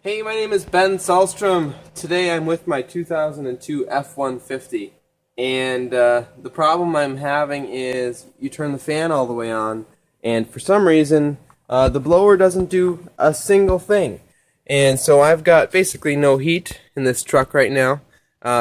Hey, my name is Ben Salstrom. Today I'm with my 2002 F150, and the problem I'm having is you turn the fan all the way on, and for some reason the blower doesn't do a single thing. And so I've got basically no heat in this truck right now.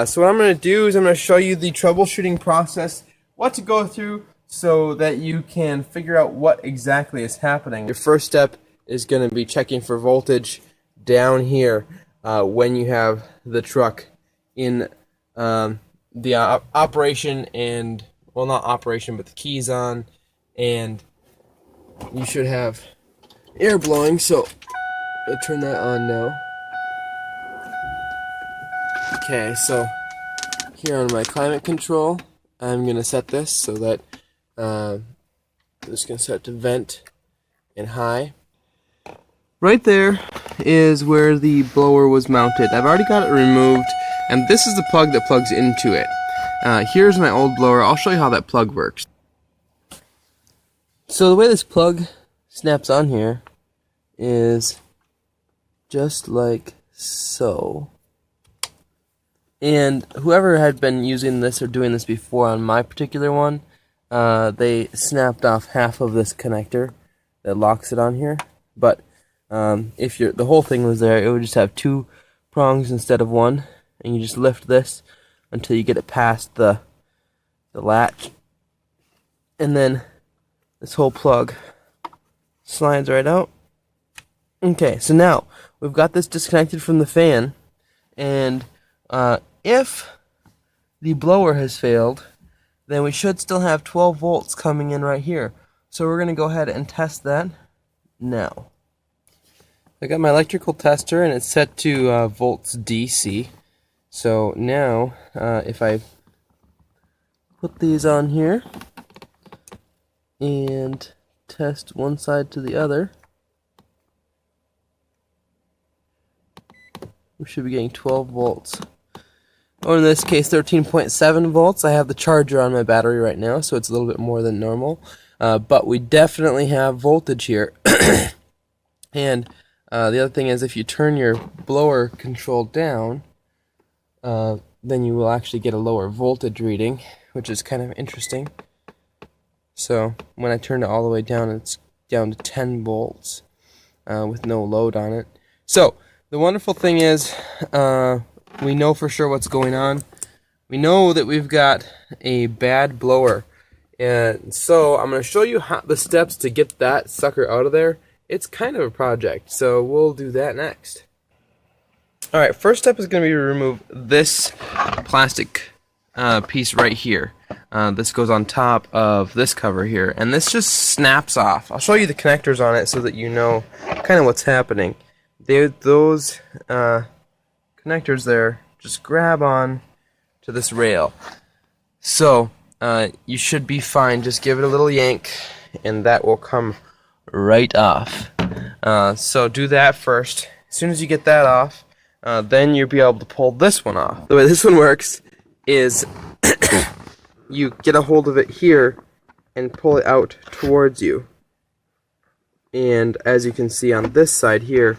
So what I'm going to do is I'm going to show you the troubleshooting process, what to go through so that you can figure out what exactly is happening. Your first step is going to be checking for voltage down here when you have the truck in the operation and, well, not operation, but the keys on, and you should have air blowing, so I'll turn that on now. Okay, so here on my climate control, I'm going to set this so that I'm just going to set it to vent and high. Right there is where the blower was mounted. I've already got it removed, and this is the plug that plugs into it. Here's my old blower. I'll show you how that plug works. So the way this plug snaps on here is just like so. And whoever had been using this or doing this before on my particular one, they snapped off half of this connector that locks it on here. But if the whole thing was there, it would just have two prongs instead of one, and you just lift this until you get it past the latch, and then this whole plug slides right out. Okay, so now we've got this disconnected from the fan, and if the blower has failed, then we should still have 12 volts coming in right here. So we're going to go ahead and test that now. I got my electrical tester and it's set to volts DC. So now if I put these on here and test one side to the other, we should be getting 12 volts. Or in this case 13.7 volts. I have the charger on my battery right now, so it's a little bit more than normal. But we definitely have voltage here. And the other thing is, if you turn your blower control down, then you will actually get a lower voltage reading, which is kind of interesting. So when I turn it all the way down, it's down to 10 volts with no load on it. So the wonderful thing is, we know for sure what's going on. We know that we've got a bad blower. And so I'm going to show you the steps to get that sucker out of there. It's kind of a project, so we'll do that next. Alright, first step is going to be to remove this plastic piece right here. This goes on top of this cover here, and this just snaps off. I'll show you the connectors on it so that you know kind of what's happening. Those connectors there just grab on to this rail. So you should be fine. Just give it a little yank, and that will come right off. So do that first. As soon as you get that off, then you'll be able to pull this one off. The way this one works is you get a hold of it here and pull it out towards you. And as you can see on this side here,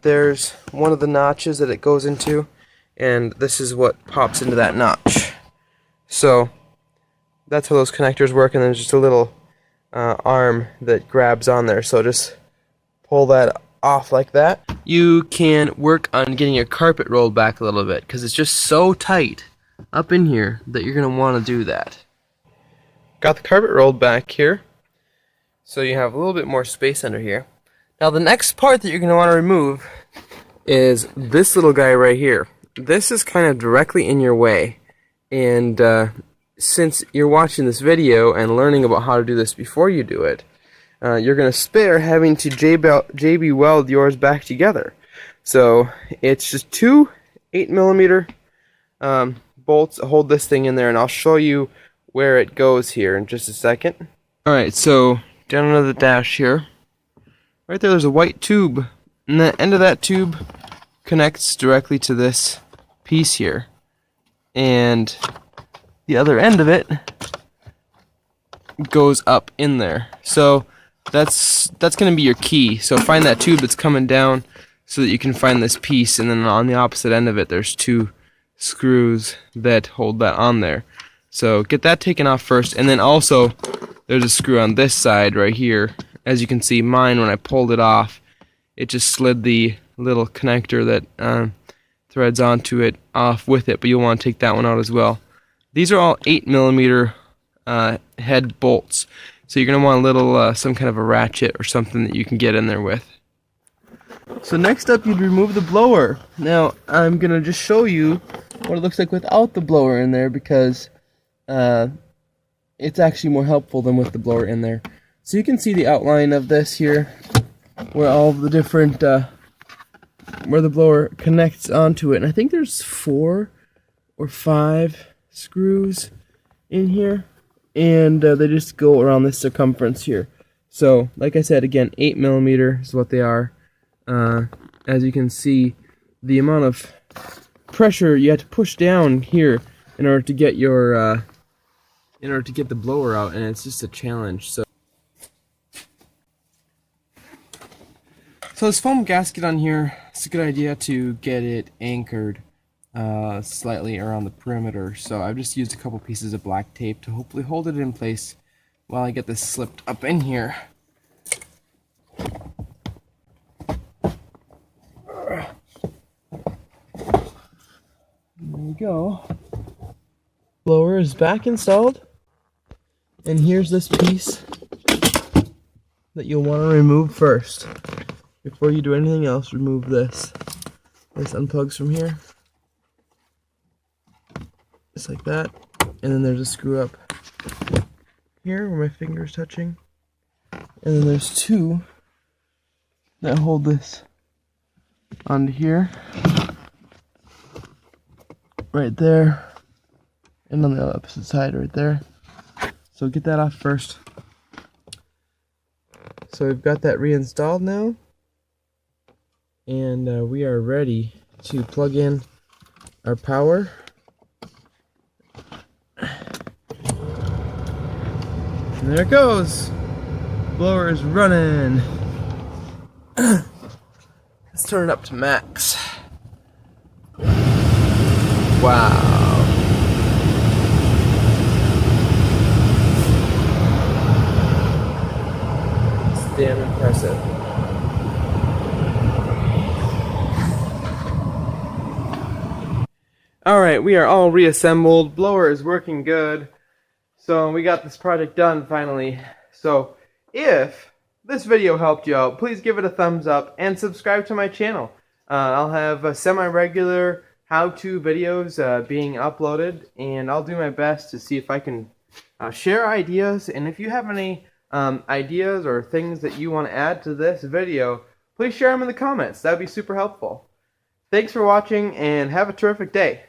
there's one of the notches that it goes into, and this is what pops into that notch. So that's how those connectors work, and there's just a little arm that grabs on there, so just pull that off like that. You can work on getting your carpet rolled back a little bit, because it's just so tight up in here that you're going to want to do that. Got the carpet rolled back here, so you have a little bit more space under here. Now the next part that you're going to want to remove is this little guy right here. This is kind of directly in your way, and since you're watching this video and learning about how to do this before you do it, you're going to spare having to JB weld yours back together. So it's just two 8mm bolts that hold this thing in there, and I'll show you where it goes here in just a second. Alright, so down under the dash here, right there's a white tube, and the end of that tube connects directly to this piece here, and the other end of it goes up in there. So that's going to be your key. So find that tube that's coming down, so that you can find this piece, and then on the opposite end of it there's 2 screws that hold that on there. So get that taken off first, and then also there's a screw on this side right here. As you can see, mine, when I pulled it off, it just slid the little connector that threads onto it off with it, but you'll want to take that one out as well. These are all 8mm head bolts, so you're going to want a little some kind of a ratchet or something that you can get in there with. So next up, you'd remove the blower. Now I'm going to just show you what it looks like without the blower in there, because it's actually more helpful than with the blower in there. So you can see the outline of this here, where all the different where the blower connects onto it, and I think there's 4 or 5 screws in here, and they just go around this circumference here. So like I said, again, 8mm is what they are. As you can see, the amount of pressure you have to push down here in order to get your in order to get the blower out, and it's just a challenge. So this foam gasket on here, it's a good idea to get it anchored slightly around the perimeter. So I've just used a couple pieces of black tape to hopefully hold it in place while I get this slipped up in here. There we go. Blower is back installed, and here's this piece that you'll want to remove first. Before you do anything else, remove this. This unplugs from here, just like that, and then there's a screw up here where my finger is touching, and then there's 2 that hold this onto here, right there, and on the opposite side right there. So get that off first. So we've got that reinstalled now, and we are ready to plug in our power. And there it goes. Blower is running. Let's turn it up to max. Wow. It's damn impressive. Alright, we are all reassembled. Blower is working good. So we got this project done finally. So if this video helped you out, please give it a thumbs up and subscribe to my channel. I'll have semi-regular how-to videos being uploaded, and I'll do my best to see if I can share ideas. And if you have any ideas or things that you want to add to this video, please share them in the comments. That would be super helpful. Thanks for watching, and have a terrific day.